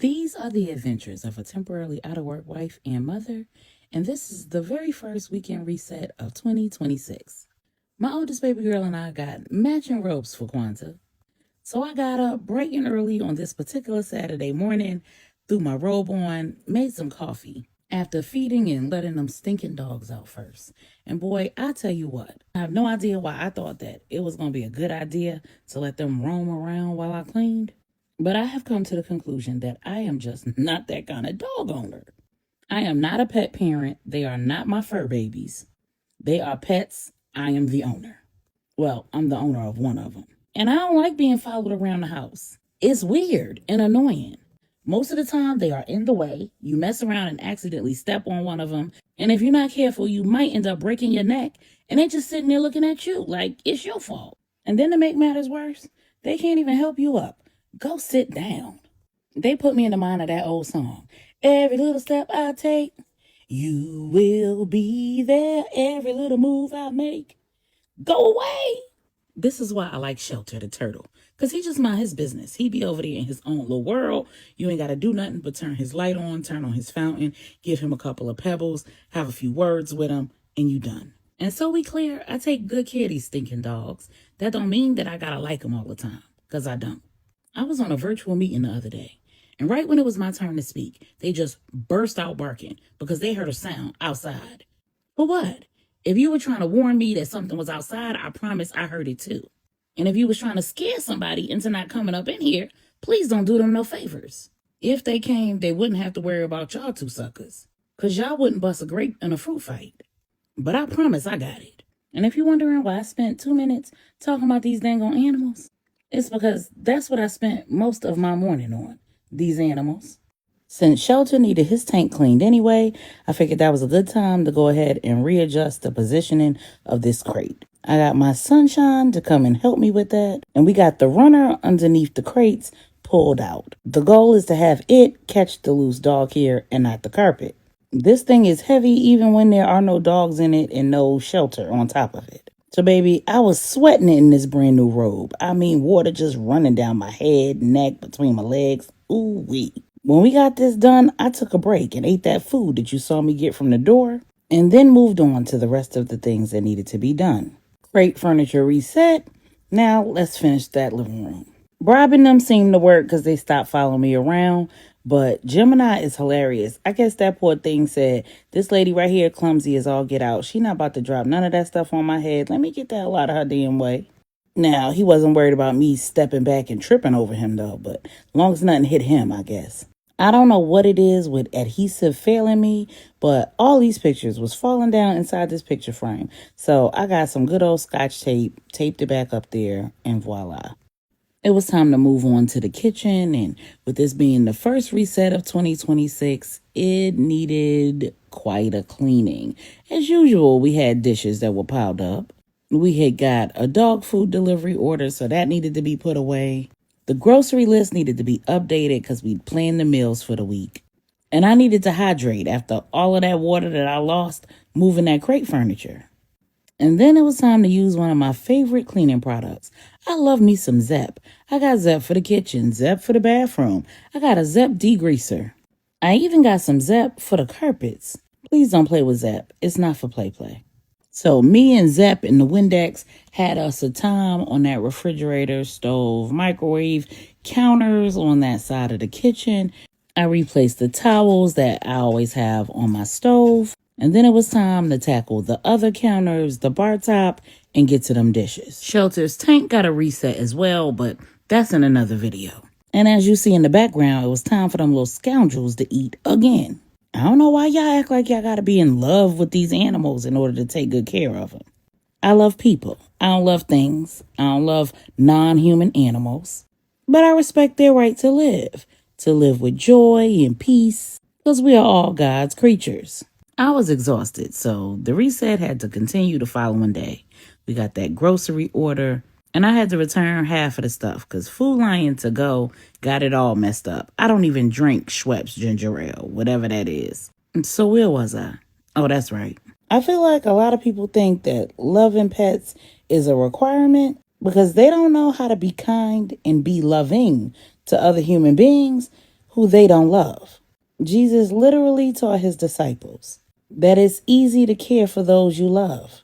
These are the adventures of a temporarily out of work wife and mother, and this is the very first weekend reset of 2026. My oldest baby girl and I got matching robes for Kwanzaa, so I got up bright and early on this particular Saturday morning, threw my robe on, made some coffee, after feeding and letting them stinking dogs out first. And boy, I tell you what, I have no idea why I thought that it was going to be a good idea to let them roam around while I cleaned. But I have come to the conclusion that I am just not that kind of dog owner. I am not a pet parent. They are not my fur babies. They are pets. I am the owner. Well, I'm the owner of one of them. And I don't like being followed around the house. It's weird and annoying. Most of the time, they are in the way. You mess around and accidentally step on one of them. And if you're not careful, you might end up breaking your neck. And they're just sitting there looking at you like it's your fault. And then to make matters worse, they can't even help you up. Go sit down. They put me in the mind of that old song. Every little step I take, you will be there. Every little move I make, go away. This is why I like Shelter the turtle. Because he just mind his business. He be over there in his own little world. You ain't got to do nothing but turn his light on, turn on his fountain, give him a couple of pebbles, have a few words with him, and you done. And so we clear, I take good care of these stinking dogs. That don't mean that I got to like them all the time. Because I don't. I was on a virtual meeting the other day, and right when it was my turn to speak, they just burst out barking because they heard a sound outside. For what? If you were trying to warn me that something was outside, I promise I heard it too. And if you was trying to scare somebody into not coming up in here, please don't do them no favors. If they came, they wouldn't have to worry about y'all two suckers, because y'all wouldn't bust a grape in a fruit fight. But I promise I got it. And if you're wondering why I spent 2 minutes talking about these dang on animals, it's because that's what I spent most of my morning on, these animals. Since Shelter needed his tank cleaned anyway, I figured that was a good time to go ahead and readjust the positioning of this crate. I got my Sunshine to come and help me with that, and we got the runner underneath the crates pulled out. The goal is to have it catch the loose dog hair and not the carpet. This thing is heavy even when there are no dogs in it and no Shelter on top of it. So, baby, I was sweating in this brand new robe. I mean, water just running down my head, neck, between my legs. Ooh-wee. When we got this done, I took a break and ate that food that you saw me get from the door, and then moved on to the rest of the things that needed to be done. Crate furniture reset. Now, let's finish that living room. Bribing them seemed to work because they stopped following me around. But Gemini is hilarious. I guess that poor thing said, this lady right here clumsy as all get out. She not about to drop none of that stuff on my head. Let me get the hell out of her damn way. Now, he wasn't worried about me stepping back and tripping over him though. But as long as nothing hit him, I guess. I don't know what it is with adhesive failing me, but all these pictures was falling down inside this picture frame. So I got some good old Scotch tape, taped it back up there, and voila. It was time to move on to the kitchen, and with this being the first reset of 2026, it needed quite a cleaning. As usual, we had dishes that were piled up. We had got a dog food delivery order, so that needed to be put away. The grocery list needed to be updated because we'd planned the meals for the week. And I needed to hydrate after all of that water that I lost moving that crate furniture. And then it was time to use one of my favorite cleaning products. I love me some Zep. I got Zep for the kitchen, Zep for the bathroom. I got a Zep degreaser. I even got some Zep for the carpets. Please don't play with Zep. It's not for play. So me and Zep and the Windex had us a time on that refrigerator, stove, microwave, counters on that side of the kitchen. I replaced the towels that I always have on my stove. And then it was time to tackle the other counters, the bar top, and get to them dishes. Shelter's tank got a reset as well, but that's in another video. And as you see in the background, it was time for them little scoundrels to eat again. I don't know why y'all act like y'all gotta be in love with these animals in order to take good care of them. I love people. I don't love things. I don't love non-human animals. But I respect their right to live with joy and peace, because we are all God's creatures. I was exhausted, so the reset had to continue the following day. We got that grocery order, and I had to return half of the stuff because Food Lion to go got it all messed up. I don't even drink Schweppes ginger ale, whatever that is. So where was I? Oh, that's right. I feel like a lot of people think that loving pets is a requirement because they don't know how to be kind and be loving to other human beings who they don't love. Jesus literally taught his disciples that it's easy to care for those you love.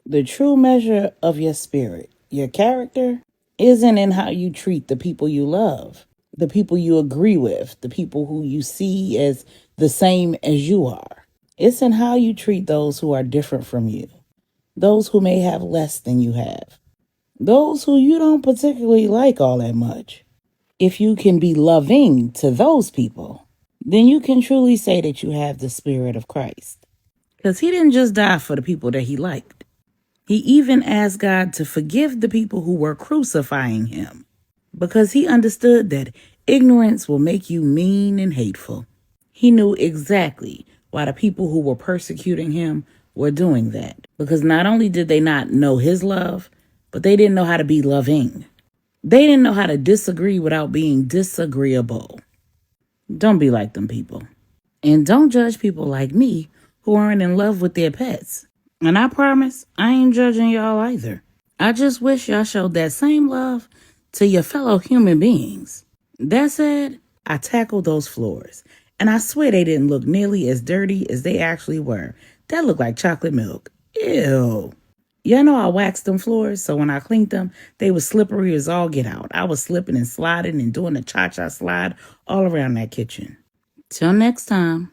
The true measure of your spirit, your character, isn't in how you treat the people you love, the people you agree with, the people who you see as the same as you are. It's in how you treat those who are different from you, those who may have less than you have, those who you don't particularly like all that much. If you can be loving to those people, then you can truly say that you have the Spirit of Christ. Because he didn't just die for the people that he liked. He even asked God to forgive the people who were crucifying him, because he understood that ignorance will make you mean and hateful. He knew exactly why the people who were persecuting him were doing that, because not only did they not know his love, but they didn't know how to be loving. They didn't know how to disagree without being disagreeable. Don't be like them people. And don't judge people like me who aren't in love with their pets. And I promise, I ain't judging y'all either. I just wish y'all showed that same love to your fellow human beings. That said, I tackled those floors, and I swear they didn't look nearly as dirty as they actually were. That looked like chocolate milk. Ew. Y'all know I waxed them floors, so when I cleaned them, they were slippery as all get out. I was slipping and sliding and doing a cha-cha slide all around that kitchen. Till next time.